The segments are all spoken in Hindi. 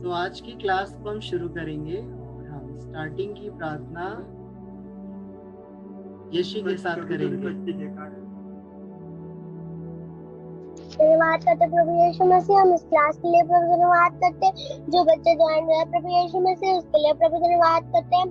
तो आज की क्लास को हम शुरू करेंगे और हम स्टार्टिंग की प्रार्थना यीशु के साथ करेंगे। धन्यवाद करते प्रभु यीशु मसीह। हम इस क्लास के लिए प्रभु धन्यवाद करते हैं। जो बच्चे ज्वाइन हुए प्रभु यीशु मसीह उसके लिए प्रभु धन्यवाद करते हैं।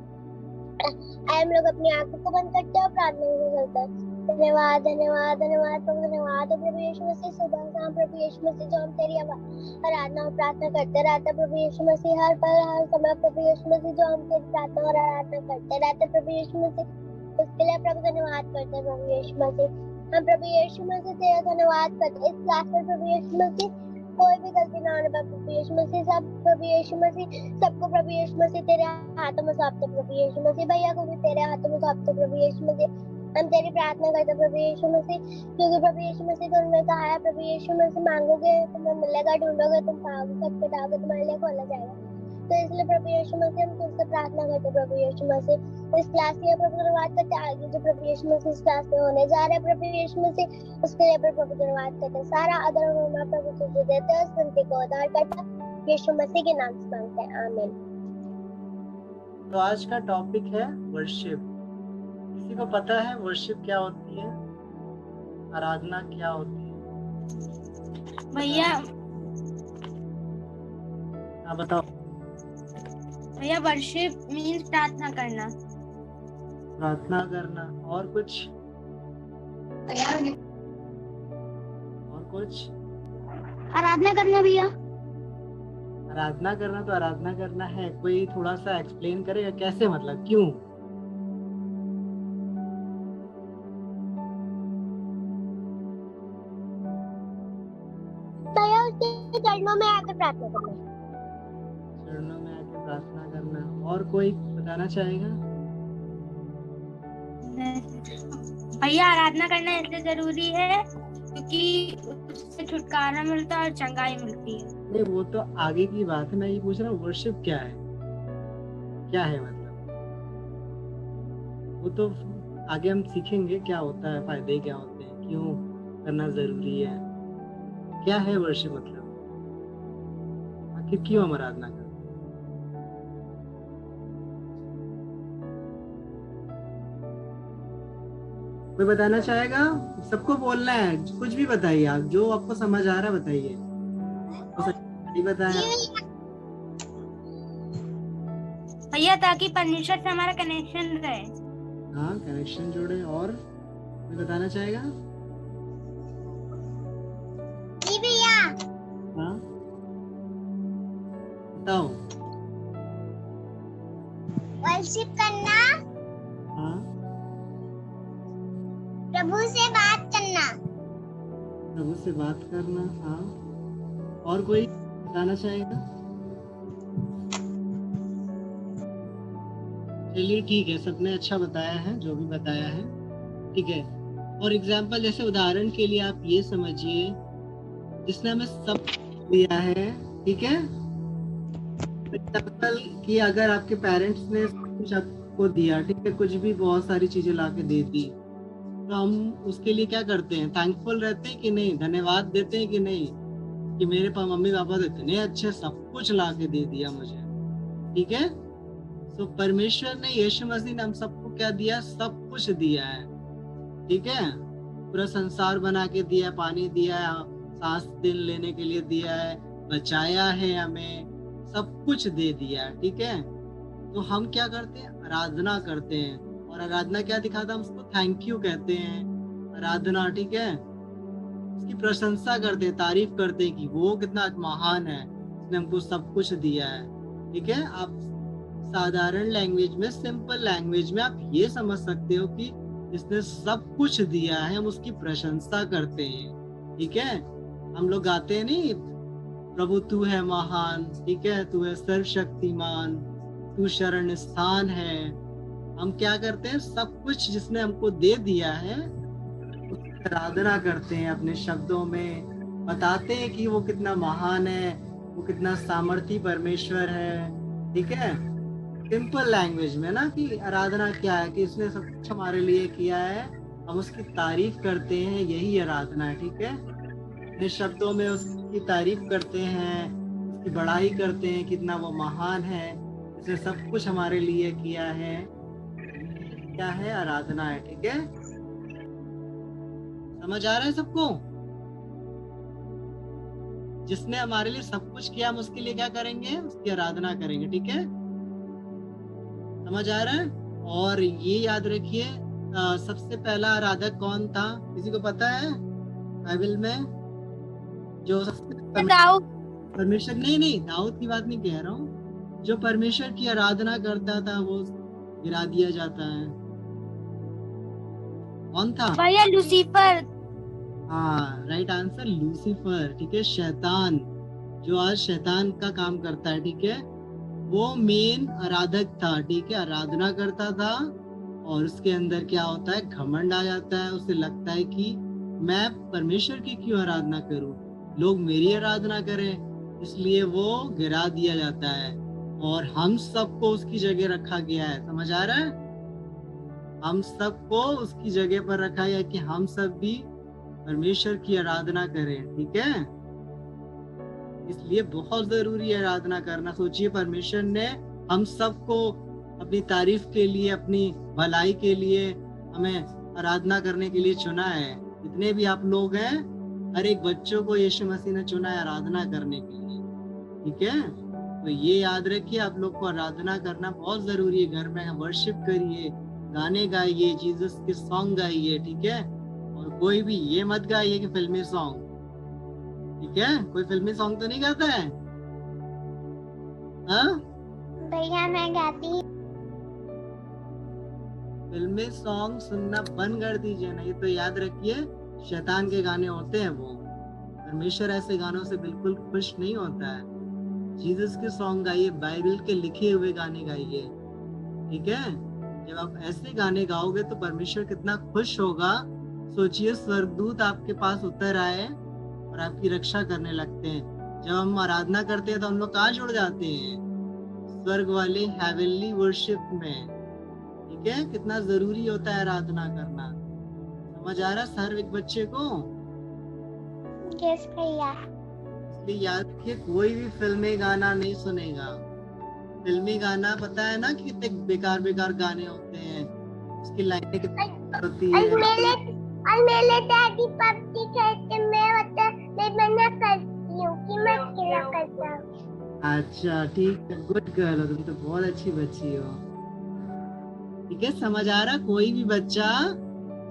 हम लोग अपनी आंखों को बंद करते हैं और प्रार्थना में चलते हैं। धन्यवाद धन्यवाद धन्यवाद प्रभु धन्यवाद प्रभु यीशु मसीह। सुबह शाम प्रभु यीशु मसीह जो हम तेरी आराधना और प्रार्थना करते रहते हैं प्रभु यीशु मसीह। हर पल हर समय प्रभु यीशु मसीह जो हम तेरी प्रार्थना और आराधना करते रहते हैं प्रभु यीशु मसीह उसके लिए प्रभु धन्यवाद करते हैं प्रभु यीशु मसीह। हम प्रभु यीशु मसीह तेरा धन्यवाद करते हैं। इस क्लास में प्रभु यीशु मसीह कोई भी गलती ना होने पाए प्रभु यीशु मसीह। सब प्रभु यीशु मसीह सबको प्रभु यीशु मसीह तेरे हाथों में सौंपते प्रभु यीशु मसीह। भैया को भी तेरे हाथों में सौंपते प्रभु यीशु मसीह। हम तेरी प्रार्थना करते प्रभु यीशु मसीह क्योंकि प्रभु यीशु मसीह तुमने कहा है प्रभु यीशु मसीह मांगोगे तुम्हें मिलेगा, ढूंढोगे तुम पाओगे, खटखटाओगे तुम्हारे लिए खोला जाएगा। तो इसलिए प्रभु यीशु मसीह हम तुझसे प्रार्थना करते प्रभु यीशु मसीह। इस क्लास के लिए प्रभु धन्यवाद करते हैं। आगे जो प्रभु यीशु मसीह इस क्लास में होने जा रहे हैं प्रभु यीशु मसीह उसके लिए प्रभु धन्यवाद करते हैं। सारा आदर और महिमा प्रभु तुझे देते हैं। स्तुति को उद्धार करता यीशु मसीह के नाम से मांगते हैं, आमीन। तो आज का टॉपिक है वर्शिप। किसी को पता है वर्शिप क्या होती है? आराधना क्या होती है? भैया हाँ बताओ। भैया वर्शिप मीन्स प्रार्थना करना। प्रार्थना करना और कुछ? और कुछ? आराधना करना भैया। आराधना करना तो आराधना करना है। कोई थोड़ा सा एक्सप्लेन करेगा कैसे, मतलब क्यों? भैया उसके चरणों में आकर प्रार्थना करना। चरणों में आके प्रार्थना करना। और कोई बताना चाहेगा? भैया आराधना करना इसलिए जरूरी है क्योंकि उससे छुटकारा मिलता है और चंगाई मिलती है। नहीं, वो तो आगे की बात है। मैं ये पूछ रहा हूँ वर्शिप क्या है, क्या है मतलब? वो तो आगे हम सीखेंगे क्या होता है, फायदे क्या होते हैं, क्यों करना जरूरी है, क्या है वर्शिप मतलब, आखिर क्यों हम आराधना करते हैं। कोई बताना चाहेगा? सबको बोलना है, कुछ भी बताइए आप, जो आपको समझ आ रहा है बताइए। नहीं बताया भैया ताकि परमेश्वर से हमारा कनेक्शन रहे। हाँ, कनेक्शन जोड़े। और कोई बताना चाहेगा? जी भैया। हाँ बताओ। वर्शिप करना, हाँ, प्रभु से बात करना। प्रभु से बात करना। हाँ, और कोई बताना चाहेगा? चलिए ठीक है, सबने अच्छा बताया है जो भी बताया है, ठीक है। और एग्जाम्पल जैसे उदाहरण के लिए आप ये समझिए, जिसने हमें सब दिया है, ठीक है। एग्जाम्पल कि अगर आपके पेरेंट्स ने कुछ आपको दिया, ठीक है, कुछ भी बहुत सारी चीजें ला के दे दी, तो हम उसके लिए क्या करते हैं? थैंकफुल रहते हैं कि नहीं? धन्यवाद देते हैं कि नहीं कि मेरे मम्मी पापा तो इतने अच्छे सब कुछ ला के दे दिया मुझे, ठीक है। तो परमेश्वर ने, यीशु मसीह ने हम सबको क्या दिया? सब कुछ दिया है, ठीक है। पूरा संसार बना के दिया, पानी दिया है, सांस दिल लेने के लिए दिया है, बचाया है हमें, सब कुछ दे दिया है, ठीक है। तो हम क्या करते हैं? आराधना करते हैं। और आराधना क्या दिखाता है? हम उसको थैंक यू कहते हैं, आराधना, ठीक है। उसकी प्रशंसा करते हैं, तारीफ करते हैं कि वो कितना महान है, उसने हमको सब कुछ दिया है, ठीक है। आप साधारण लैंग्वेज में, सिंपल लैंग्वेज में आप ये समझ सकते हो कि जिसने सब कुछ दिया है हम उसकी प्रशंसा करते हैं, ठीक है। हम लोग गाते हैं नहीं, प्रभु तू है महान, ठीक है, तू है सर्वशक्तिमान, तू शरण स्थान है। हम क्या करते हैं? सब कुछ जिसने हमको दे दिया है उसकी आराधना करते हैं, अपने शब्दों में बताते हैं कि वो कितना महान है, वो कितना सामर्थी परमेश्वर है, ठीक है। सिंपल लैंग्वेज में ना, कि आराधना क्या है, कि इसने सब कुछ हमारे लिए किया है, हम उसकी तारीफ करते हैं, यही आराधना है, ठीक है। अपने शब्दों में उसकी तारीफ करते हैं, उसकी बड़ाई करते हैं, कितना वो महान है, इसने सब कुछ हमारे लिए किया है। क्या है? आराधना है। ठीक है, समझ आ रहा है सबको? जिसने हमारे लिए सब कुछ किया, हम उसके लिए क्या करेंगे? उसकी आराधना करेंगे। ठीक है, समझ आ रहा है? और ये याद रखिए, सबसे पहला आराधक कौन था? किसी को पता है बाइबल में? जो सबसे दाऊद। परमेश्वर, नहीं दाऊद की बात नहीं कह रहा हूँ, जो परमेश्वर की आराधना करता था वो गिरा दिया जाता है। कौन था? भैया लूसीफर। हाँ, राइट आंसर, लूसीफर। ठीक है, शैतान, जो आज शैतान का काम करता है। ठीक है, वो मेन आराधक था। ठीक है, आराधना करता था और उसके अंदर क्या होता है? घमंड आ जाता है। उसे लगता है कि मैं परमेश्वर की क्यों आराधना करूं, लोग मेरी आराधना करें, इसलिए वो गिरा दिया जाता है। और हम सबको उसकी जगह रखा गया है। समझ आ रहा है? हम सबको उसकी जगह पर रखा गया है कि हम सब भी परमेश्वर की आराधना करें। ठीक है, इसलिए बहुत जरूरी है आराधना करना। सोचिए, परमेश्वर ने हम सबको अपनी तारीफ के लिए, अपनी भलाई के लिए हमें आराधना करने के लिए चुना है। जितने भी आप लोग हैं, हर एक बच्चों को यीशु मसीह ने चुना है आराधना करने के लिए। ठीक है, तो ये याद रखिए, आप लोग को आराधना करना बहुत जरूरी है। घर में वर्शिप करिए, गाने गाइए, जीसस के सॉन्ग गाइए। ठीक है, और कोई भी ये मत गाइए कि फिल्मी सॉन्ग। ठीक है, कोई फिल्मी सॉन्ग तो नहीं गाता है? हाँ, भैया मैं गाती हूँ। फिल्मी सॉन्ग सुनना बंद कर दीजिए, नहीं तो याद रखिए शैतान के गाने होते हैं वो। परमेश्वर ऐसे गानों से बिल्कुल खुश नहीं होता है। जीसस के सॉन्ग गाइए, बाइबल के लिखे हुए गाने गाइए। ठीक है, जब आप ऐसे गाने गाओगे तो परमेश्वर कितना खुश होगा। सोचिए, स्वर्गदूत आपके पास उतर आए और आपकी रक्षा करने लगते हैं। जब हम आराधना करते हैं तो हम लोग कहाँ जुड़ जाते हैं? स्वर्ग वाले हेवनली वर्शिप में। ठीक है, कितना जरूरी होता है आराधना करना। समझ आ रहा है हर एक बच्चे को? यस भैया। इसलिए याद रखिए, कोई भी फिल्मी गाना नहीं सुनेगा। फिल्मी गाना पता है ना कि कितने बेकार बेकार गाने होते हैं, उसकी लाइनें कितनी होती है। और मेरे डैडी पबजी खेलते, मैं मना करती हूँ कि मत खेला करता हूँ। अच्छा, ठीक है, गुड गर्ल हो तुम तो, बहुत अच्छी बच्ची हो। ठीक है, समझ आ रहा? कोई भी बच्चा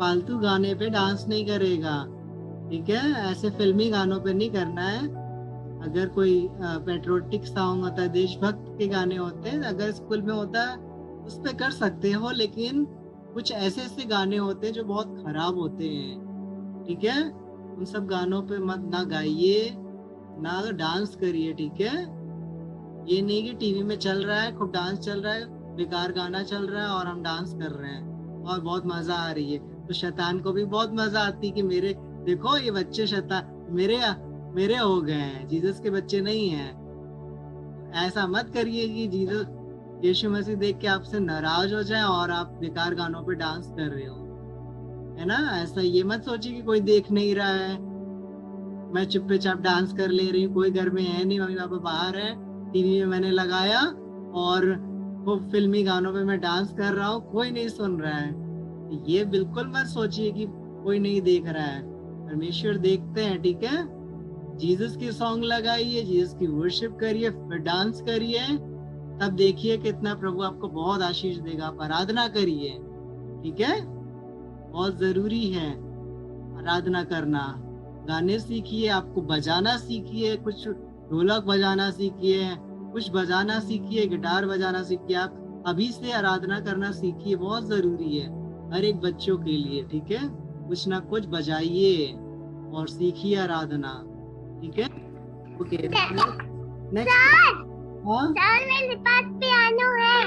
फालतू गाने पे डांस नहीं करेगा। ठीक है, ऐसे फिल्मी गानों पे नहीं करना है। अगर कोई पेट्रोटिक सॉन्ग होता है, देशभक्त के गाने होते हैं, अगर स्कूल में होता है उस पे कर सकते हो, लेकिन कुछ ऐसे ऐसे गाने होते हैं जो बहुत खराब होते हैं। ठीक है, उन सब गानों पे मत ना गाइए, ना डांस करिए। ठीक है, ये नहीं कि टीवी में चल रहा है, खूब डांस चल रहा है, बेकार गाना चल रहा है और हम डांस कर रहे हैं और बहुत मजा आ रही है, तो शैतान को भी बहुत मजा आती कि मेरे देखो ये बच्चे शैतान मेरे हो गए हैं, जीसस के बच्चे नहीं हैं। ऐसा मत करिए कि जीसस यीशु मसीह देख के आपसे नाराज हो जाए और आप बेकार गानों पे डांस कर रहे हो, है ना? ऐसा ये मत सोचिए कि कोई देख नहीं रहा है, मैं चुप्पे चाप डांस कर ले रही हूँ, कोई घर में है नहीं, मम्मी पापा बाहर है, टीवी में मैंने लगाया और वो फिल्मी गानों पे मैं डांस कर रहा हूँ, कोई नहीं सुन रहा है। ये बिल्कुल मत सोचिए कि कोई नहीं देख रहा है, परमेश्वर देखते हैं। ठीक है, जीसस की सॉन्ग लगाइए, जीसस की वर्शिप करिए, फिर डांस करिए, तब देखिए कितना प्रभु आपको बहुत आशीष देगा। आप आराधना करिए। ठीक है, बहुत जरूरी है आराधना करना। गाने सीखिए, आपको बजाना सीखिए, कुछ ढोलक बजाना सीखिए, कुछ बजाना सीखिए, गिटार बजाना सीखिए। आप अभी से आराधना करना सीखिए, बहुत जरूरी है हर एक बच्चों के लिए। ठीक है, कुछ ना कुछ बजाइए और सीखिए आराधना। ठीक है, ओके, नेक्स्ट। हाँ सर मेरे पास पियानो है।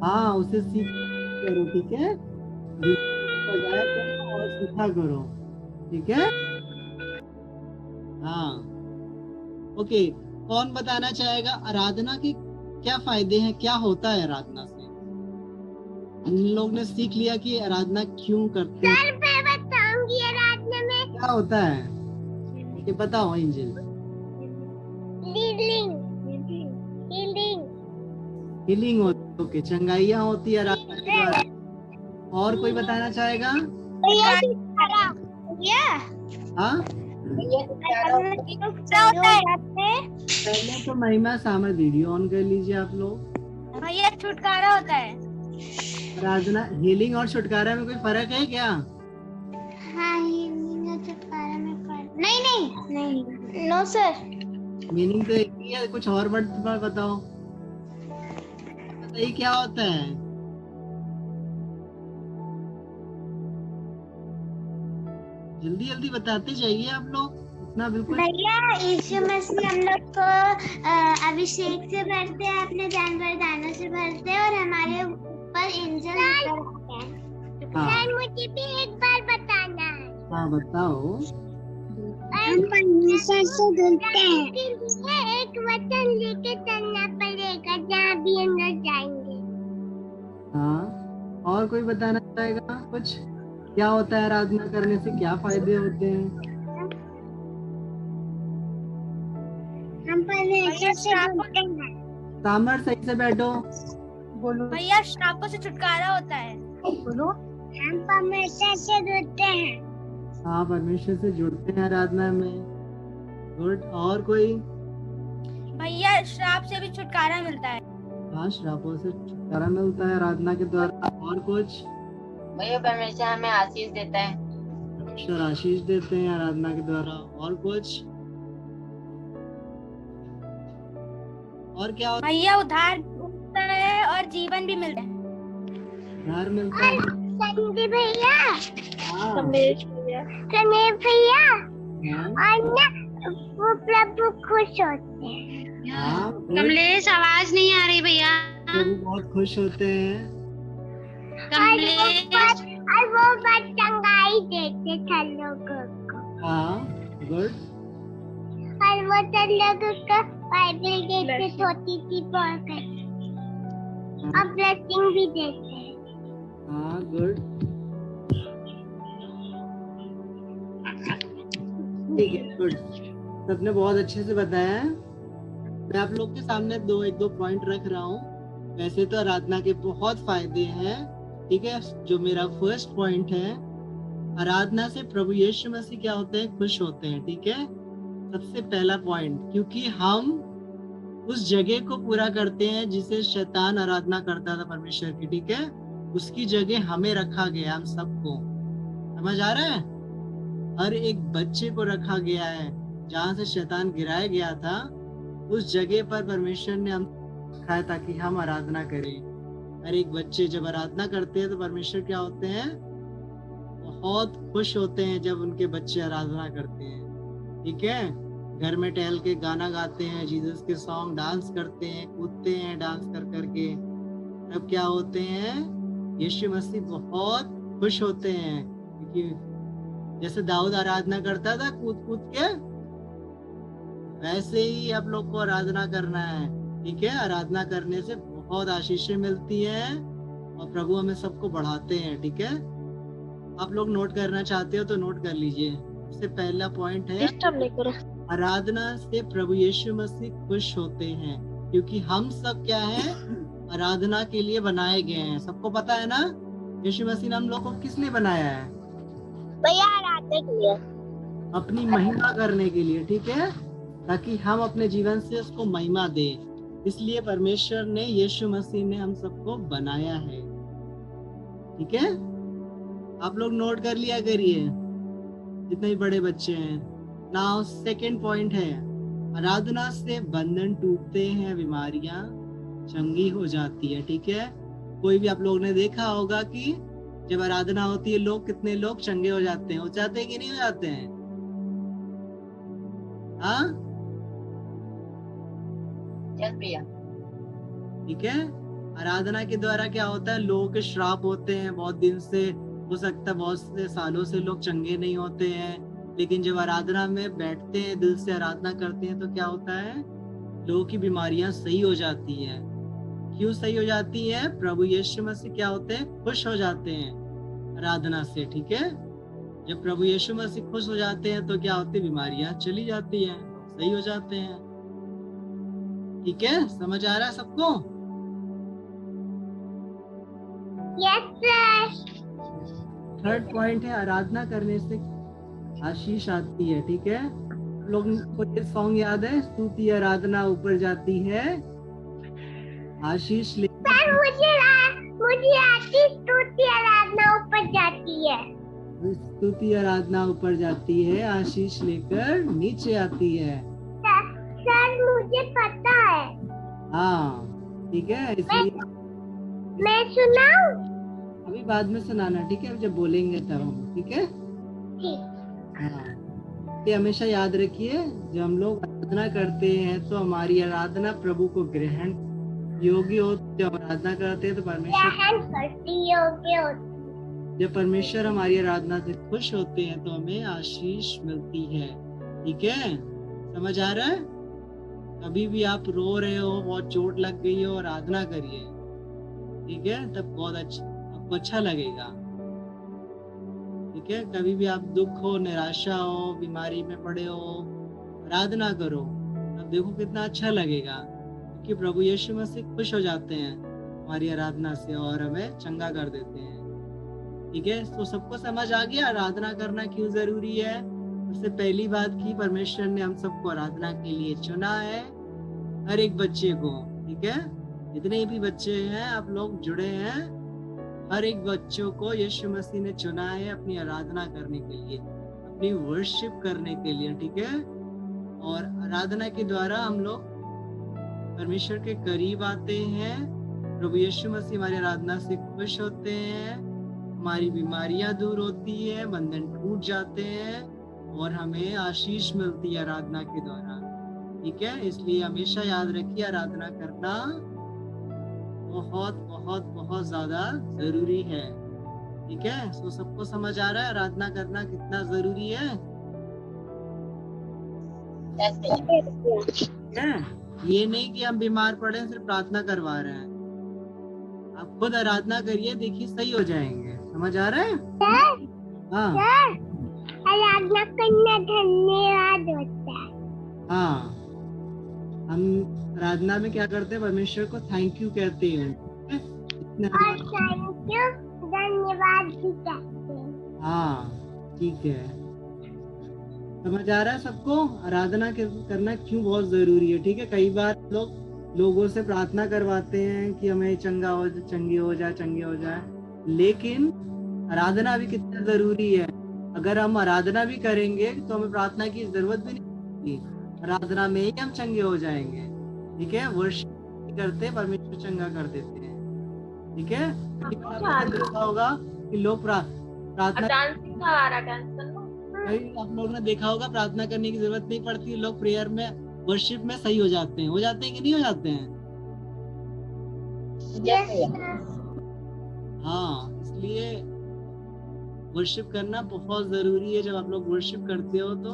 हाँ, उसे सीख करो। ठीक है, बजाया करो और सीखा करो। ठीक है, हाँ, ओके। कौन बताना चाहेगा आराधना के क्या फायदे हैं, क्या होता है आराधना से? हम लोग ने सीख लिया कि आराधना क्यों करते हैं। सर मैं बताऊंगी आराधना में क्या होता है, ये बताओ एंजल। लीली हीलिंग होती, ओके, चंगाइयाँ होती है आराधना के द्वारा। और कोई बताना चाहेगा? भैया छुटकारा। भैया हाँ, क्या होता है? पहले तो महिमा सामर वीडियो ऑन कर लीजिए आप लोग। भैया छुटकारा होता है। आराधना, हीलिंग और छुटकारा में कोई फर्क है क्या? हाँ, हीलिंग और छुटकारा में फर्क नहीं। No sir. मीनिंग तो एक ही है, कुछ और वर्ड बताओ, बताइए क्या होता है? जल्दी जल्दी बताते जाइए आप लोग, इतना बिल्कुल। भैया यीशु मसीह हम लोग को अभिषेक से भरते हैं, अपने जानवर दानों से भरते हैं और हमारे ऊपर एंजल उतरते हैं। हाँ। सर मुझे भी एक बार बताना है। हाँ बताओ। हम परमेश्वर से जुड़ते हैं। एक वचन लेके चलना पड़ेगा जहाँ भी हम लोग जाएंगे। हाँ, और कोई बताना चाहेगा कुछ? क्या होता है आराधना करने से, क्या फायदे होते हैं? हम परमेश्वर से जुड़ते हैं। सामर सही से बैठो, बोलो। भैया श्रापों से छुटकारा होता है। बोलो। हम परमेश्वर से जुड़ते हैं। हाँ, परमेश्वर से जुड़ते हैं आराधना में। गुड। और कोई? भैया श्राप से भी छुटकारा मिलता है। हाँ, श्रापों से छुटकारा मिलता है आराधना के द्वारा। और कुछ? भैया परमेश्वर हमें आशीष देता है। परमेश्वर आशीष देते हैं आराधना के द्वारा। और कुछ? और क्या होता भैया उद्धार होता है और जीवन भी मिलता है। है? उद्धार मिलता है। संदीप भैया, हाँ। समीर भैया हाँ। और ना वो प्रभु खुश होते हैं। हाँ, कमलेश आवाज नहीं आ रही भैया। प्रभु बहुत खुश होते हैं। कमलेश और वो बात चंगाई देते सब लोगों को। हाँ, गुड। और वो सब लोगों को बाइबल देते, छोटी सी पढ़कर और ब्लेसिंग भी देते हैं। हाँ, गुड। ठीक है, गुड। सबने बहुत अच्छे से बताया है। मैं आप लोग के सामने एक दो पॉइंट रख रहा हूँ। वैसे तो आराधना के बहुत फायदे हैं, ठीक है। जो मेरा फर्स्ट पॉइंट है, आराधना से प्रभु यीशु मसीह क्या होते हैं? खुश होते हैं, ठीक है। सबसे पहला पॉइंट, क्योंकि हम उस जगह को पूरा करते हैं जिसे शैतान आराधना करता था परमेश्वर की, ठीक है। उसकी जगह हमें रखा गया, हम सबको। समझ आ रहा है? हर एक बच्चे को रखा गया है। जहाँ से शैतान गिराया गया था, उस जगह पर परमेश्वर ने हम रखा है ताकि हम आराधना करें। हर एक बच्चे जब आराधना करते हैं तो परमेश्वर क्या होते हैं? बहुत खुश होते हैं जब उनके बच्चे आराधना करते हैं, ठीक है। घर में टहल के गाना गाते हैं, जीसस के सॉन्ग, डांस करते हैं, कूदते हैं डांस कर करके, तब क्या होते हैं? यीशु मसीह बहुत खुश होते हैं। क्योंकि जैसे दाऊद आराधना करता था कूद कूद के, वैसे ही आप लोग को आराधना करना है, ठीक है। आराधना करने से बहुत आशीषें मिलती हैं और प्रभु हमें सबको बढ़ाते हैं, ठीक है। आप लोग नोट करना चाहते हो तो नोट कर लीजिए। सबसे पहला पॉइंट है, आराधना से प्रभु यीशु मसीह खुश होते हैं, क्योंकि हम सब क्या है? आराधना के लिए बनाए गए हैं। सबको पता है ना, यीशु मसीह ने हम लोग को किस लिए बनाया है? भैया आराधना के लिए, अपनी महिमा करने के लिए, ठीक है, ताकि हम अपने जीवन से उसको महिमा दें। इसलिए परमेश्वर ने, यीशु मसीह ने हम सबको बनाया है, ठीक है। आप लोग नोट कर लिया करिए, जितने भी बड़े बच्चे हैं। नाउ सेकंड पॉइंट है, आराधना से बंधन टूटते हैं, बीमारियां चंगी हो जाती है, ठीक है। कोई भी आप लोग ने देखा होगा कि जब आराधना होती है, कितने लोग चंगे हो जाते हैं कि नहीं हो जाते हैं? हाँ, भैया ठीक है। आराधना के द्वारा क्या होता है? लोगों के श्राप होते हैं, बहुत दिन से, हो सकता है बहुत से सालों से लोग चंगे नहीं होते हैं, लेकिन जब आराधना में बैठते हैं, दिल से आराधना करते हैं, तो क्या होता है? लोगों की बीमारियां सही हो जाती है। क्यों सही हो जाती है? प्रभु यीशु मसीह क्या होते हैं? खुश हो जाते हैं आराधना से, ठीक है। जब प्रभु यीशु मसीह खुश हो जाते हैं तो क्या होती है? बीमारियां चली जाती हैं, सही हो जाते हैं, ठीक है। समझ आ रहा है सबको? थर्ड पॉइंट है आराधना करने से आशीष आती है। ठीक है, लोग को ये सॉन्ग याद है, स्तुति आराधना ऊपर जाती है आशीष लेकर। मुझे आती स्तुति आराधना ऊपर जाती है। स्तुति आराधना ऊपर जाती है, आशीष लेकर नीचे आती है। सर मुझे पता है। हाँ ठीक है, इसलिए मैं सुनाऊं? अभी बाद में सुनाना, ठीक है, जब बोलेंगे तब हम, ठीक है। ठीक। हाँ, ये हमेशा याद रखिए, जब हम लोग आराधना करते हैं तो हमारी आराधना प्रभु को ग्रहण योग्य हो। जब आराधना करते हैं तो परमेश्वर ग्रहण करती योग्य होती। जब परमेश्वर हमारी आराधना से खुश होते हैं तो हमें आशीष मिलती है। ठीक है, समझ आ रहा है? कभी भी आप रो रहे हो, बहुत चोट लग गई हो, आराधना करिए, ठीक है, तब बहुत अच्छा, आपको अच्छा लगेगा। ठीक है, कभी भी आप दुख हो, निराशा हो, बीमारी में पड़े हो, आराधना करो, तब देखो कितना अच्छा लगेगा, क्योंकि प्रभु यीशु मसीह खुश हो जाते हैं हमारी आराधना से और हमें चंगा कर देते हैं। ठीक है, तो सबको समझ आ गया आराधना करना क्यों जरूरी है। सबसे पहली बात की, परमेश्वर ने हम सबको आराधना के लिए चुना है, हर एक बच्चे को। ठीक है, जितने भी बच्चे हैं आप लोग जुड़े हैं, हर एक बच्चों को यीशु मसीह ने चुना है अपनी आराधना करने के लिए, अपनी वर्शिप करने के लिए। ठीक है, और आराधना के द्वारा हम लोग परमेश्वर के करीब आते हैं, प्रभु यीशु मसीह हमारी आराधना से खुश होते हैं, हमारी बीमारियां दूर होती है, बंधन टूट जाते हैं और हमें आशीष मिलती है आराधना के द्वारा। ठीक है, इसलिए हमेशा याद रखिए आराधना करना बहुत बहुत बहुत ज्यादा जरूरी है। ठीक है, तो सबको समझ आ रहा है आराधना करना कितना जरूरी है? ठीक है, ये नहीं कि हम बीमार पड़े सिर्फ प्रार्थना करवा रहे हैं, आप खुद आराधना करिए, देखिए सही हो जाएंगे। समझ आ रहा है? हाँ, आराधना करना धन्यवाद होता है। हाँ, हम आराधना में क्या करते हैं, परमेश्वर को थैंक यू कहते हैं, और थैंक यू धन्यवाद भी कहते हैं। हाँ ठीक है, समझ आ रहा है सबको आराधना करना क्यों बहुत जरूरी है। ठीक है, कई बार लोगों से प्रार्थना करवाते हैं कि हमें चंगे हो जाए, लेकिन आराधना भी कितना जरूरी है। अगर हम आराधना भी करेंगे तो हमें प्रार्थना की जरूरत भी नहीं, आराधना में ही हम चंगे हो जाएंगे। ठीक है, वर्शिप करते परमेश्वर चंगा कर देते हैं। ठीक है, देखा होगा कि लोग प्रार्थना, आप लोगों ने देखा होगा प्रार्थना करने की जरूरत नहीं पड़ती, लोग प्रेयर में वर्शिप में सही हो जाते हैं कि नहीं हो जाते हैं? हाँ, इसलिए वर्शिप करना बहुत जरूरी है। जब आप लोग वर्शिप करते हो तो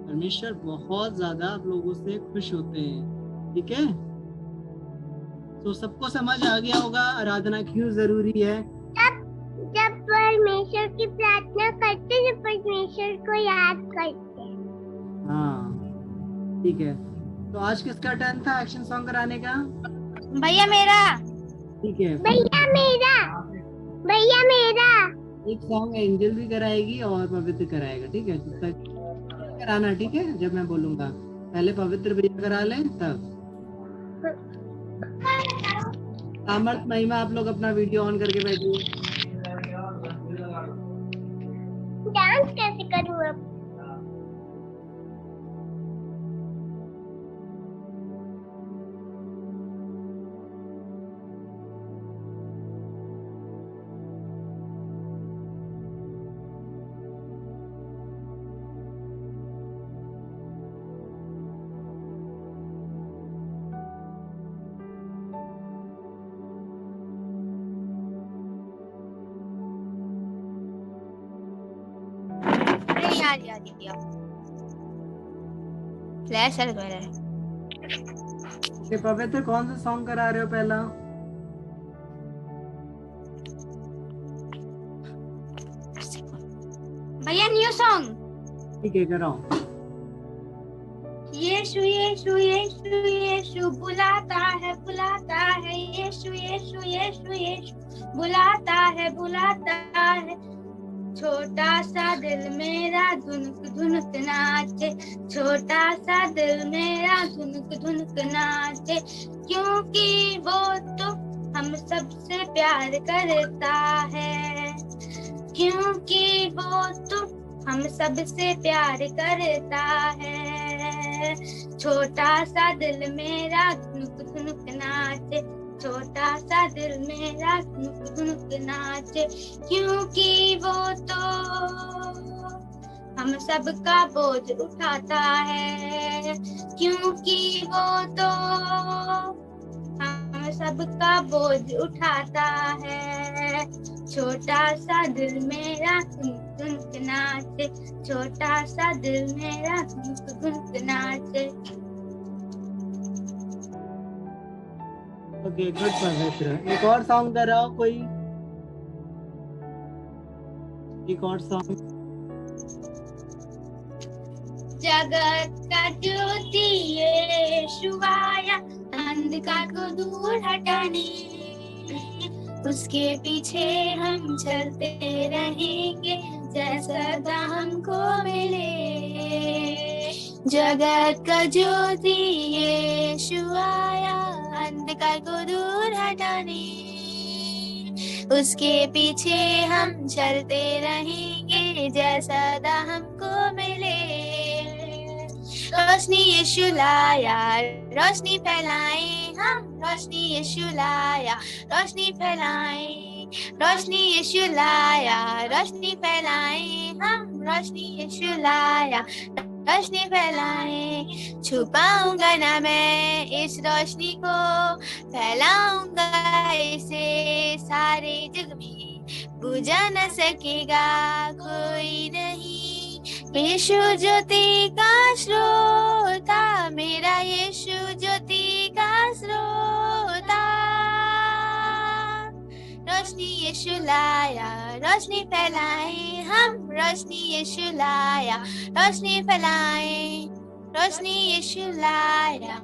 परमेश्वर बहुत ज्यादा आप लोगों से खुश होते हैं। ठीक है, तो सबको समझ आ गया होगा आराधना क्यों जरूरी है। जब परमेश्वर की प्रार्थना करते, जब परमेश्वर को याद करते। हाँ ठीक है, तो आज किसका टर्न था एक्शन सॉन्ग कराने का? भैया मेरा। ठीक है, भैया मेरा। एक सॉन्ग एंजल भी कराएगी और पवित्र कराएगा। ठीक है, तब कराना, ठीक है, जब मैं बोलूंगा। पहले पवित्र भैया करा लें तब। सामर्थ महिमा आप लोग अपना वीडियो ऑन करके बैठिए। डांस कैसे करूँ अब? याद फ्लैश है मेरा। ये पवित्र कौन सा सॉन्ग करा रहे हो पहला? भैया न्यू सॉन्ग। ठीक है, कराओ। यीशु यीशु यीशु यीशु बुलाता है यीशु यीशु यीशु यीशु बुलाता है छोटा सा दिल मेरा धुनक धुनक नाचे, छोटा सा दिल मेरा धुनक धुनक नाचे, क्योंकि वो तो हम सबसे प्यार करता है, क्योंकि वो तो हम सबसे प्यार करता है। छोटा सा दिल मेरा धुनक धुनक नाचे, छोटा सा दिल मेरा धुनक धुनक नाचे, क्योंकि वो तो हम सबका बोझ उठाता है, क्योंकि वो तो हम सबका बोझ उठाता है। छोटा सा दिल मेरा धुनक धुनक नाचे, छोटा सा दिल मेरा धुनक धुनक नाचे। ओके, गुड पवित्र। एक और सॉन्ग कराओ कोई, एक और सॉन्ग। जगत का ज्योति यीशु आया, अंधकार को दूर हटाने, उसके पीछे हम चलते रहेंगे जैसा हमको मिले। जगत का ज्योति यीशु आया, अंधकार को दूर हटाने, उसके पीछे हम चलते रहेंगे जैसा हमको मिले। रोशनी यीशु लाया, रोशनी फैलाए हम, रोशनी यीशु लाया, रोशनी फैलाए, रोशनी यीशु लाया, रोशनी फैलाए हम, रोशनी यीशु लाया, रोशनी फैलाए। छुपाऊंगा ना मैं इस रोशनी को, फैलाऊंगा इसे सारे जग में, बुझा न सकेगा कोई नहीं। यीशु ज्योति का स्रोता, मेरा यीशु ज्योति का स्रोता। रोशनी यीशु लाया, रोशनी फैलाए हम, रोशनी यीशु लाया, रोशनी फैलाए, रोशनी यीशु लाया,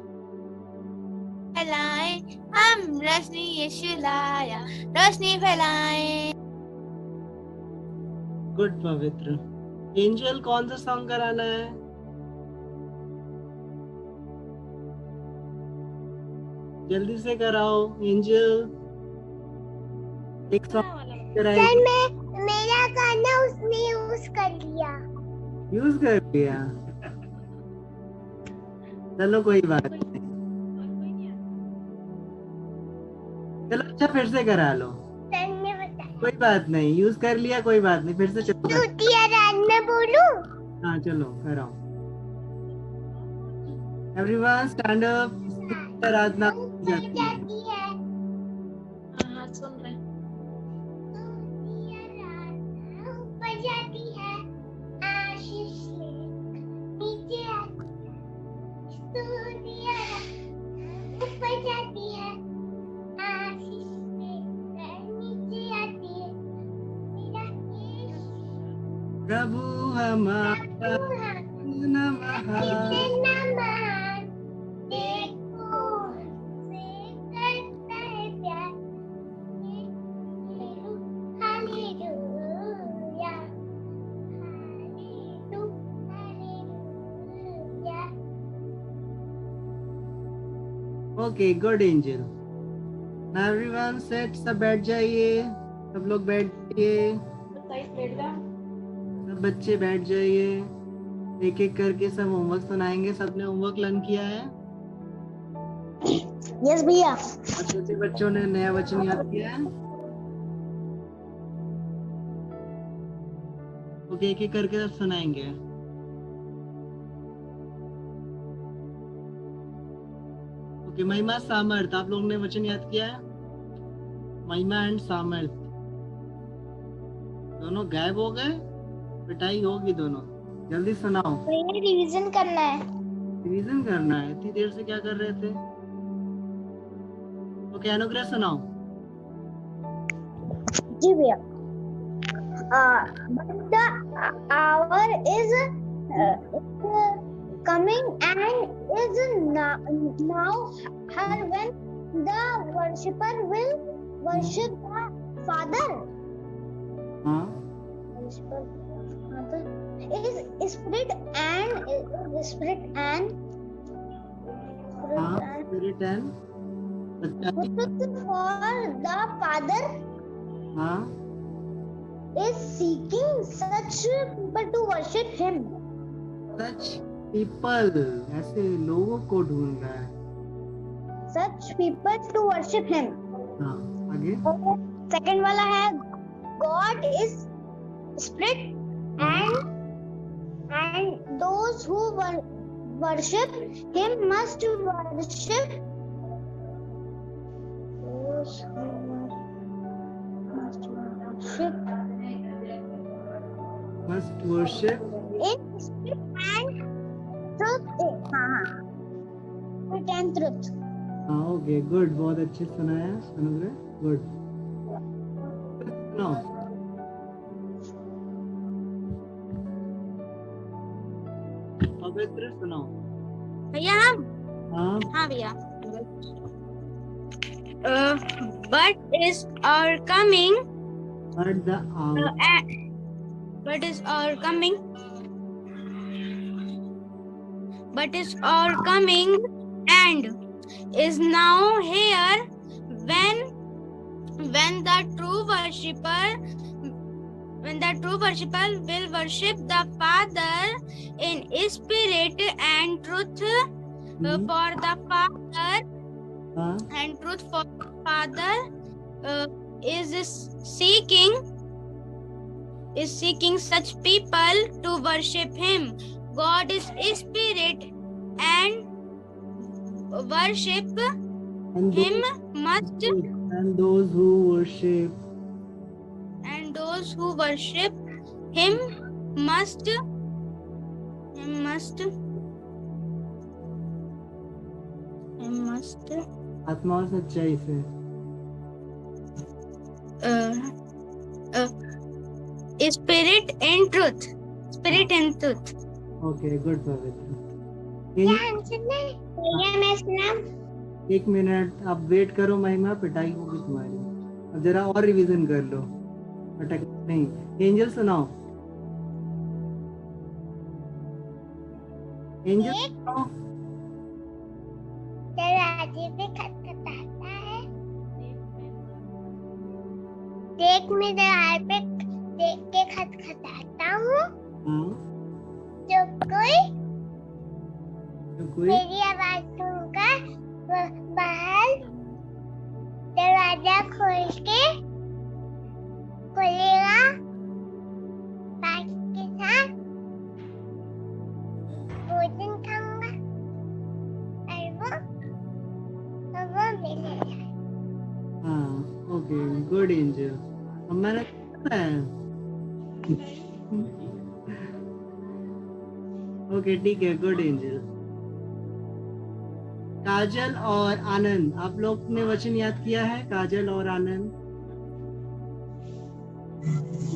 फैलाए हम, रोशनी यीशु लाया, रोशनी फैलाए। गुड पवित्र। एंजल, कौन सा सॉन्ग कराना है? जल्दी से कराओ एंजल, एक सॉन्ग कराइए। सर मेरा गाना उसने यूज कर लिया। यूज कर लिया? चलो कोई बात नहीं, चलो अच्छा फिर से करा लो। सर ने बताया। कोई बात नहीं, यूज कर लिया, कोई बात नहीं, फिर से चलो। स्तुति आराधना बोलूं? हाँ चलो कराओ। एवरीवन स्टैंड अप, आराधना जाती है। हाँ सुन रहे। ऊपर जाती है, आशीष नीचे आती है। स्तुति आराधना ऊपर जाती है, आशीष नीचे आती है। मेरा प्रभु हमारा नमः। Okay, good angel. Now everyone set, सब बैठ जाइए, सब लोग बैठ जाइए, सब बच्चे बैठ जाइए। एक एक करके सब होमवर्क सुनाएंगे। सबने होमवर्क लर्न किया है? यस भैया। और छोटे बच्चों ने नया वचन याद किया है? ओके, एक एक करके सब सुनाएंगे। ओके, महिमा सामर्थ, आप लोगों ने वचन याद किया है? महिमा एंड सामर्थ दोनों गायब हो गए, पिटाई होगी दोनों। जल्दी सुनाओ। भैया रिवीजन करना है। रिवीजन करना है? इतनी देर से क्या कर रहे थे? ओके, अनुग्रह सुनाओ। जी भैया। But the hour is coming and is now her when the worshipper will worship the Father. हाँ Worshipper Father is spirit and हाँ spirit and बच्चा truth for the Father हाँ is seeking such people to worship him. Such people ऐसे लोगों को ढूंढ रहा है। Such people to worship him. हाँ आगे Second वाला है God is spirit and those who worship him must worship must worship in spirit and truth. Spirit and truth. हाँ ओके गुड बहुत अच्छे सुनाया अनुग्रह गुड सुनाओ पवित्र सुनाओ भैया हम हाँ हाँ भैया but is our coming at the hour but is our coming and is now here when the true worshipper will worship the Father in spirit and truth for the Father हाँ and truth for the Father is seeking such people to worship him. God is spirit and worship and him must and those who worship him must आत्मा और सच्चाई से spirit and truth okay good पवित्र मैं सुना एक मिनट आप वेट करो महिमा पिटाई होगी तुम्हारी अब जरा और रिवीजन कर लो अटक नहीं एंजल सुनाओ एंजल सुनाओ दरवाजे पे खटखटाता है देख मैं दरवाजे पे देख के खटखटाता हूँ हाँ जो कोई तो कोई मेरी आवाज सुनकर बाहर दरवाजा खोल के खोलेगा पास के साथ भोजन खाऊंगा और वो मिलेगा हाँ ओके गुड एंजल अब मैंने सुना है ओके ठीक है गुड एंजल काजल और आनंद आप लोग ने वचन याद किया है काजल और आनंद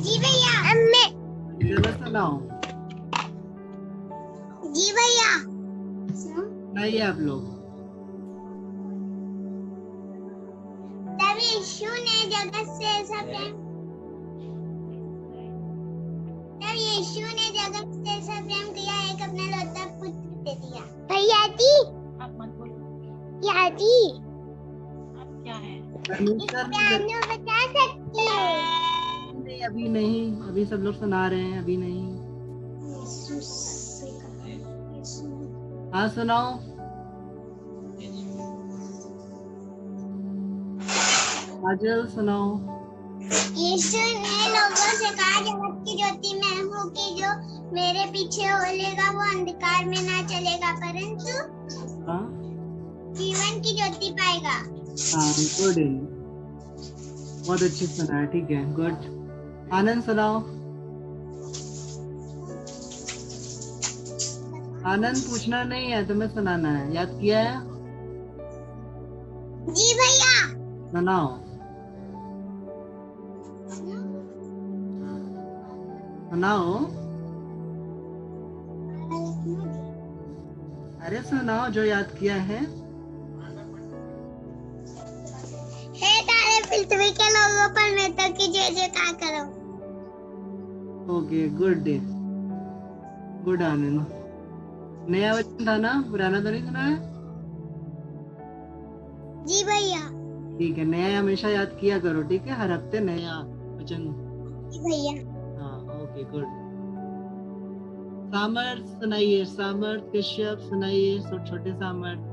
जी भैया मैं जरा सुनाओ जी भैया सुनाइए आप लोग तब यीशु ने जगत से ऐसा प्रेम किया एक अपना लौता पुत्र दे दिया भैया जी आप मत बोलो या जी आप क्या है परमेश्वर ने पियानो बजा सकती हूँ नहीं अभी नहीं अभी सब लोग सुना रहे हैं अभी नहीं हाँ सुनाओ काजल सुनाओ यीशु ने लोगों से कहा जगत की ज्योति मैं हूँ कि जो मेरे पीछे होलेगा वो अंधकार में ना चलेगा परंतु हाँ जीवन की ज्योति पाएगा हाँ गुड बहुत अच्छी सुना है ठीक है गुड आनंद सुनाओ आनंद पूछना नहीं है तुम्हें सुनाना है याद किया है जी भैया सुनाओ सुनाओ अरे सुनाओ जो याद किया है पृथ्वी के लोगों पर नेता की जय जयकार करो। ओके, गुड डे, गुड आनंद। नया वचन था ना, पुराना तो नहीं सुना है? जी भैया। ठीक है, नया हमेशा याद किया करो, ठीक है? हर हफ्ते नया वचन। जी भैया। हाँ, ओके, गुड। सामर्थ सुनाइए, सामर्थ कश्यप सुनाइए, छोटे सामर्थ।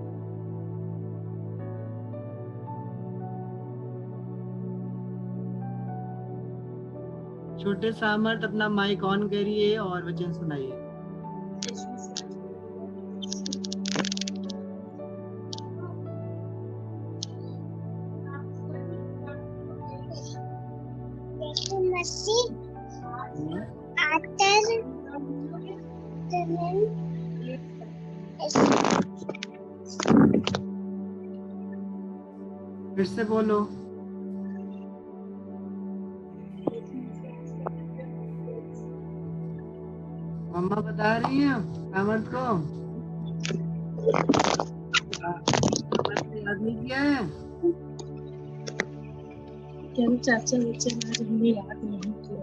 छोटे सामर्थ अपना माइक ऑन करिए और वचन सुनाइए। यीशु मसीह आकर जमीन फिर से बोलो। मम्मा बता रही हैं सामर्थ को। याद नहीं किया है? चाचा वचन आज हमने याद नहीं किया।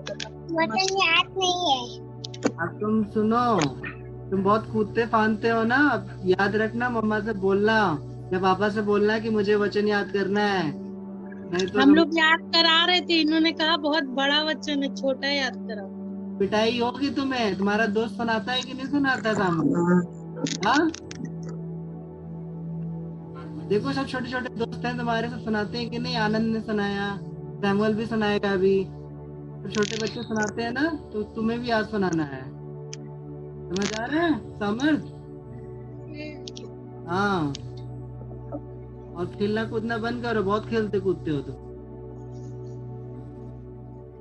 वचन याद नहीं है। अब तुम सुनो, तुम बहुत कूदते फांदते हो ना, अब याद रखना, मम्मा से बोलना या पापा से बोलना कि मुझे वचन याद करना है, नहीं तो हम लोग याद करा रहे थे, इन्होंने कहा बहुत बड़ा वचन है, छोटा याद कराओ। पिटाई होगी तुम्हें। तुम्हारा दोस्त सुनाता है कि नहीं सुनाता सामने? हाँ, देखो सब छोटे छोटे दोस्त हैं तुम्हारे, सब सुनाते हैं कि नहीं? आनंद ने सुनाया, सैमुअल भी सुनाएगा अभी, तो छोटे बच्चे सुनाते हैं ना, तो तुम्हें भी आज सुनाना है। समझ आ रहा है समर्थ? हाँ, और खेलना कूदना बंद करो, बहुत खेलते कूदते हो तुम।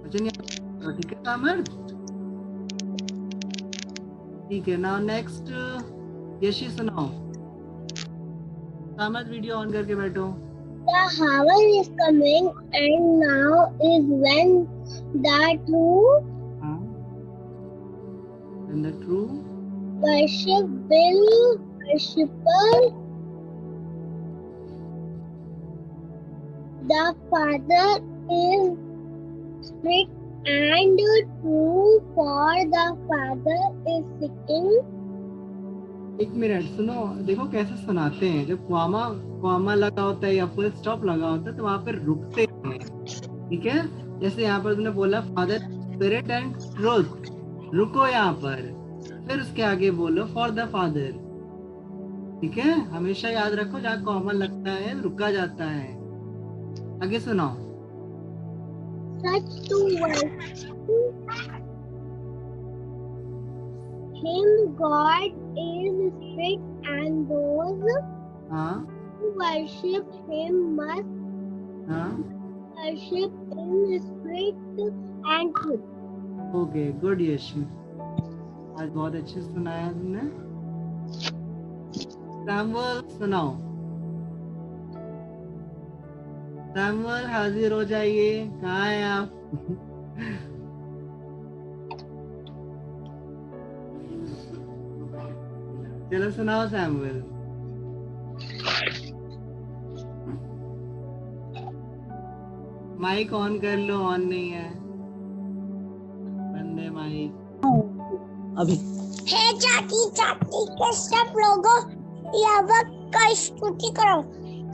वचन याद करो, ठीक है समर्थ? ठीक है, नाउ नेक्स्ट यशी सुनाओ। समर्थ वीडियो ऑन करके बैठो। The hour is coming and now is when the true हाँ, and the true worship will worshipper the Father is spirit and true for the Father is seeking. एक मिनट सुनो, देखो कैसे सुनाते हैं। जब क्वामा लगा होता है या फुल स्टॉप लगा होता है तो वहां पर रुकते हैं, ठीक है? जैसे यहाँ पर तुमने बोला फादर स्पिरिट एंड ट्रूथ, रुको यहाँ पर, फिर उसके आगे बोलो फॉर द फादर, ठीक है? हमेशा याद रखो, जहाँ कॉमा लगता है रुका जाता है। आगे सुनाओ। Such to worship him God is spirit and those हाँ who worship him must हाँ, worship in spirit and truth. Okay, good Yeshi, आज बहुत अच्छे से सुनाया तुमने। सैमुअल सुनाओ। सैमुअल हाजिर हो जाइए, कहाँ हैं आप? चलो सुनाओ सैमुअल। माइक ऑन कर लो, ऑन नहीं है, बंद है माइक अभी। हे जाति जाति के सब लोगों यहोवा का स्तुति करो।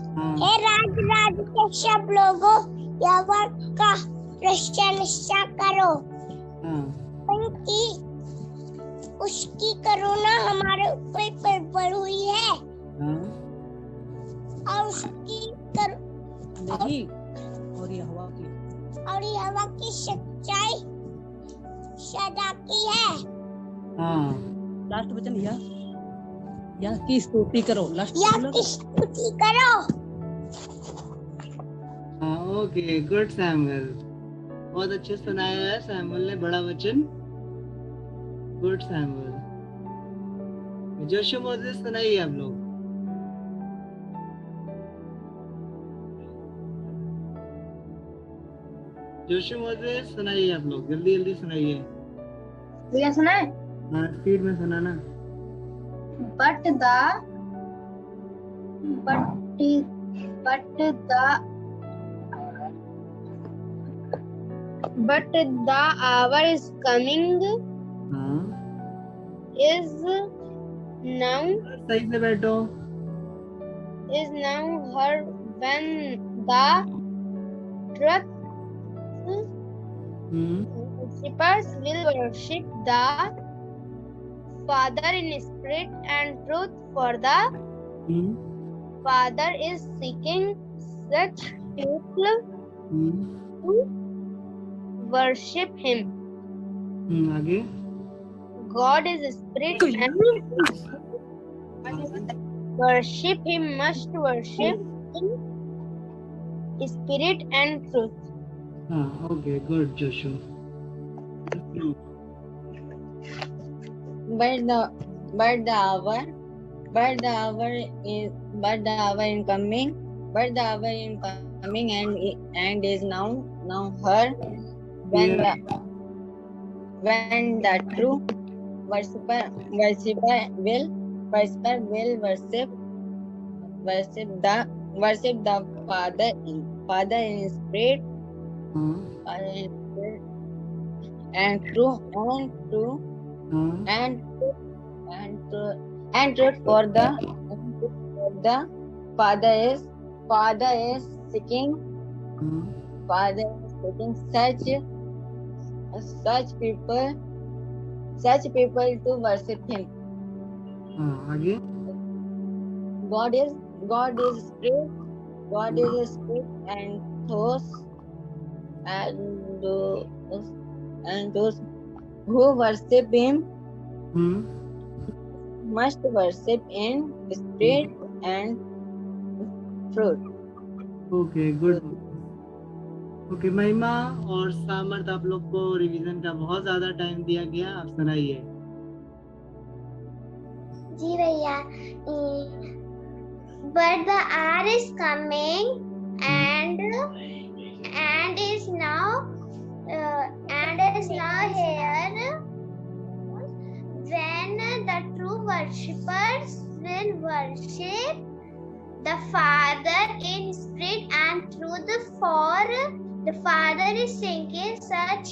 हाँ हे राज राज के सब लोगों यहोवा का प्रशंसा करो। हाँ, उनकी उसकी करुणा हमारे ऊपर बढ़ हुई है हाँ, और उसकी नहीं, और ये हवा की सच्चाई सदा की है। हाँ, लास्ट वचन या की स्तुति करो, लास्ट या की स्तुति करो। हाँ, ओके, गुड सैमुअल, बहुत अच्छे सुनाया है सैमुअल ने, बड़ा वचन, गुड सैमुअल। जोशु मोजेस सुनाइए आप लोग। जोशु मोजेस सुनाइए आप लोग, जल्दी जल्दी सुनाइए। भैया सुना है? हाँ, स्पीड में सुनाना। But the but the hour is coming हाँ, is now सही से बैठो। her when the truth worshippers will worship the Father in spirit and truth, for the Father is seeking such people to worship him. आगे। God is spirit and worship him must worship in spirit and truth. हाँ, ओके, गुड जोशु। But the hour in coming, and is now her when the true worshipper will worship the Father in spirit and truth, for the Father is seeking such people to worship him. हाँ, आगे। God is spirit. God is a spirit, and those who worship him must worship in spirit and truth. Okay, good. Okay, महिमा और सामर्थ, आप लोग को रिवीजन का बहुत ज्यादा टाइम दिया गया, आप सुनाइए। जी भैया। But the hour is coming and is now here when the true worshippers will worship the Father in spirit and truth, for the Father is seeking such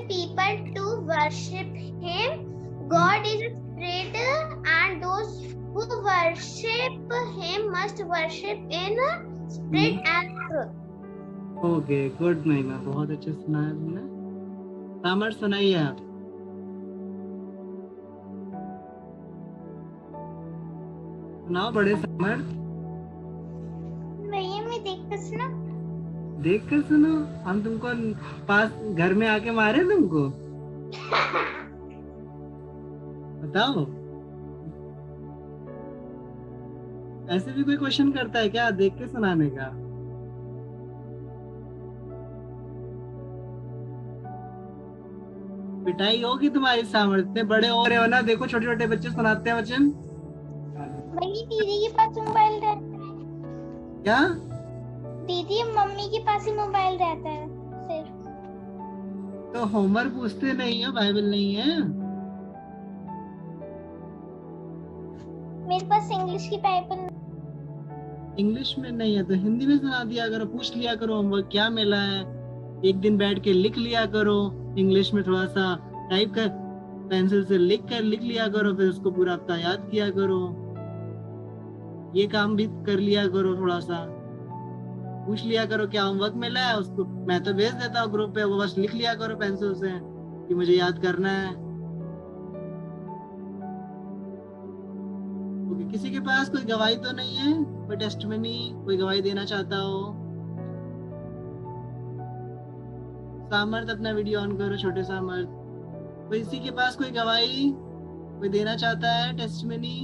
people to worship him. God is a spirit, and those who worship him must worship in spirit and truth. Okay, good महिमा, बहुत अच्छे सुनाया तुमने। सामर्थ, सुनाइए आप। सुनाओ बड़े सामर्थ। भैया मैं देख कर सुनो। हम तुमको पास घर में आके मारे तुमको? बताओ। ऐसे भी कोई क्वेश्चन करता है क्या देख के सुनाने का? पिटाई होगी तुम्हारी सामर्थ्य, बड़े हो रहे हो ना, देखो छोटे छोटे बच्चे सुनाते हैं वचन। भैया दीदी के पास मोबाइल रहता है। क्या? दीदी मम्मी के पास ही मोबाइल रहता है सिर्फ। तो होमवर्क पूछते नहीं है, बाइबल नहीं है? मेरे पास इंग्लिश की बाइबल। इंग्लिश में नहीं है तो हिंदी में सुना दिया करो, पूछ लिया करो होमवर्क क्या मिला है, एक दिन बैठ के लिख लिया करो, इंग्लिश में थोड़ा सा टाइप कर, पेंसिल से लिख लिया करो, फिर उसको पूरा हफ्ता याद किया करो। ये काम भी कर लिया करो, थोड़ा सा पूछ लिया करो क्या होमवर्क मिला है, उसको मैं तो भेज देता हूँ ग्रुप पे, वो बस लिख लिया करो पेंसिल से कि मुझे याद करना है। किसी के पास कोई गवाही तो नहीं है? कोई टेस्टमनी, कोई गवाही देना चाहता हो? सामर्थ अपना वीडियो ऑन करो, छोटे सामर्थ। कोई किसी के पास कोई गवाही, कोई देना चाहता है टेस्टमनी?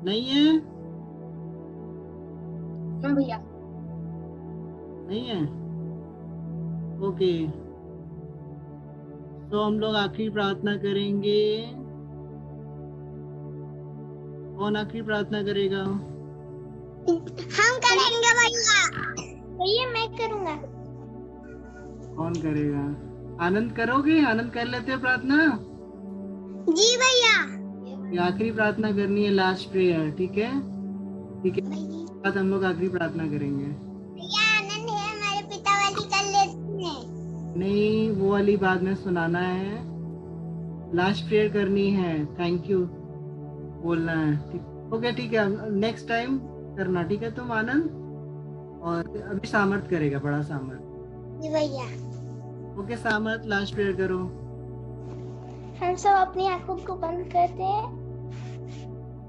नहीं है? भैया नहीं है। ओके, तो हम लोग आखिरी प्रार्थना करेंगे। कौन आखिरी प्रार्थना करेगा? हम करेंगे भैया। भैया मैं करूंगा। कौन करेगा? आनंद करोगे? आनंद कर लेते हो प्रार्थना? जी भैया। ये आखिरी प्रार्थना करनी है, लास्ट प्रेयर, ठीक है? ठीक है, बाद हम लोग आखिरी प्रार्थना करेंगे। भैया आनंद है हमारे पिता वाली कर लेते हैं। नहीं, वो वाली बाद में सुनाना है, लास्ट प्रेयर करनी है, थैंक यू बोलना है, ठीक? ओके, ठीक है, नेक्स्ट टाइम करना, ठीक है तुम आनंद? और अभी सामर्थ करेगा, बड़ा सामर्थ। जी भैया। ओके सामर्थ, लास्ट प्रेयर करो। हम सब अपनी आंखों को बंद करते हैं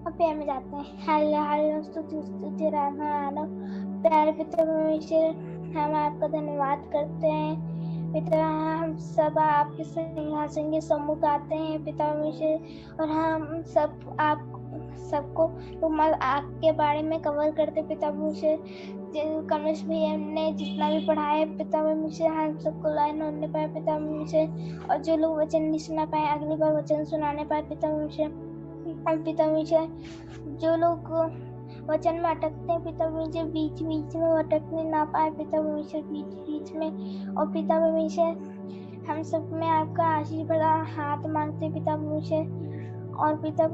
और प्यार में जाते हैं। हालेलुया हालेलुया, स्तुति स्तुति आराधना आराधना। प्यारे पिता परमेश्वर, हम आपका धन्यवाद करते हैं पिता। हम सब आपके सिंहासन के सम्मुख आते हैं पिता परमेश्वर, और हम सब आप सबको रुमाल आग के बारे में कवर करते पिता परमेश्वर। कमलेश भैया ने जितना भी पढ़ा है पिता परमेश्वर, हम सबको लाइन होने पाए पिता परमेश्वर, और जो लोग वचन नहीं सुना पाए अगली बार वचन सुनाने पाए पिता परमेश्वर। पिता परमेश्वर, जो लोग वचन में अटकते हैं पिता परमेश्वर, बीच बीच में अटकने ना पाए पिता परमेश्वर, बीच बीच में। और पिता परमेश्वर, हम सब में आपका आशीष भरा हाथ मांगते पिता परमेश्वर। और पिता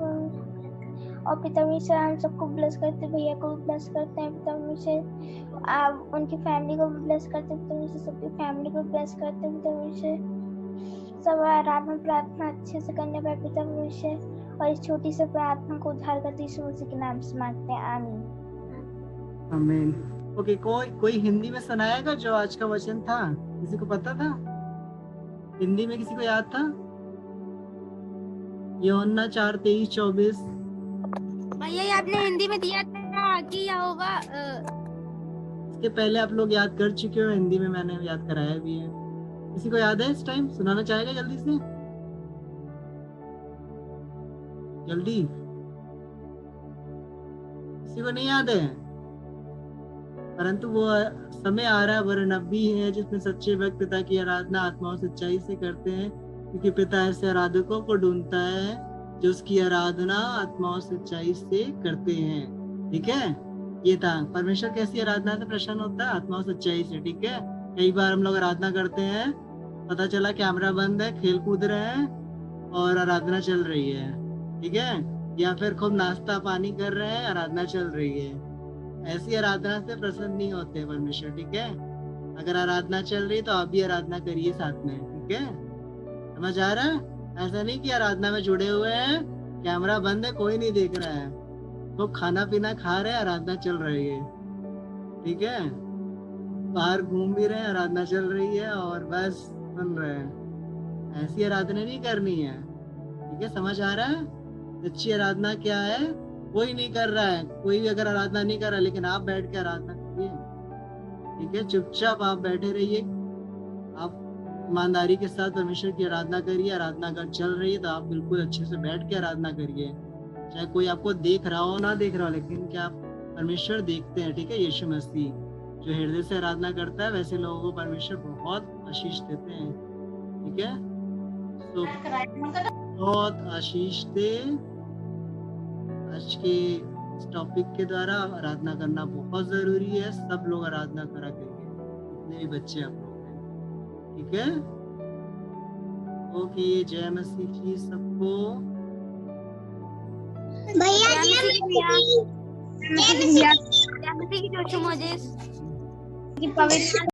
परमेश्वर, हम सबको ब्लेस करते, भैया को ब्लेस करते हैं पिता परमेश्वर, आप उनकी फैमिली को ब्लेस करते पिता परमेश्वर, सबकी फैमिली को ब्लेस करते पिता परमेश्वर। सब आराधना प्रार्थना अच्छे से करने पाए पिता परमेश्वर, और इस छोटी सी प्रार्थना को उद्धार करते यीशु मसीह के नाम से मांगते हैं, आमीन आमीन। ओके, कोई हिंदी में सुनाएगा जो आज का वचन था? किसी को पता था हिंदी में? किसी को याद था? यूहन्ना 4:23-24। भैया ये आपने हिंदी में दिया था कि या होगा? इसके पहले आप लोग याद कर चुके हो, हिंदी में मैंने याद कराया भी है। किसी को याद है इस टाइम? सुनाना चाहेगा जल्दी से, जल्दी? किसी को नहीं याद है? परंतु वो समय आ रहा है, वरन अब भी है, जिसमें सच्चे भक्त पिता की आराधना आत्मा और सच्चाई से करते हैं, क्योंकि पिता ऐसे आराधकों को ढूंढता है जो उसकी आराधना आत्मा और सच्चाई से करते हैं। ठीक है, ये था। परमेश्वर कैसी आराधना से प्रसन्न होता है? आत्मा और सच्चाई से। ठीक है, कई बार हम लोग आराधना करते हैं, पता चला कैमरा बंद है, खेल कूद रहे हैं और आराधना चल रही है, ठीक है, या फिर खूब नाश्ता पानी कर रहे हैं, आराधना चल रही है। ऐसी आराधना से प्रसन्न नहीं होते परमेश्वर। ठीक है, अगर आराधना चल रही तो आप भी आराधना करिए साथ में। ठीक है, समझ आ रहा है? ऐसा नहीं कि आराधना में जुड़े हुए हैं, कैमरा बंद है, कोई नहीं देख रहा है, तो खाना पीना खा रहे हैं, आराधना चल रही है। ठीक है, बाहर घूम भी रहे हैं, आराधना चल रही है, और बस सुन रहे हैं। ऐसी आराधना नहीं करनी है। ठीक है, समझ आ रहा है? सच्ची आराधना क्या है? कोई नहीं कर रहा है, कोई भी अगर आराधना नहीं कर रहा, लेकिन आप बैठ के आराधना करिए। ठीक है, चुपचाप आप बैठे रहिए, आप ईमानदारी के साथ परमेश्वर की आराधना करिए। आराधना अगर चल रही है तो आप बिल्कुल अच्छे से बैठ के आराधना करिए, चाहे कोई आपको देख रहा हो ना देख रहा हो, लेकिन क्या आप परमेश्वर देखते हैं। ठीक है, यीशु मसीह जो हृदय से आराधना करता है, वैसे लोगों को परमेश्वर बहुत आशीष देते हैं। ठीक है, तो बहुत आशीष दे। आज के इस टॉपिक के द्वारा आराधना करना बहुत जरूरी है। सब लोग आराधना करा करिए, जितने भी बच्चे आप लोग हैं। ठीक है, ओके, जय मसीह जी सबको। भैया जय मसीह की जोशी मोजेस। पवित्र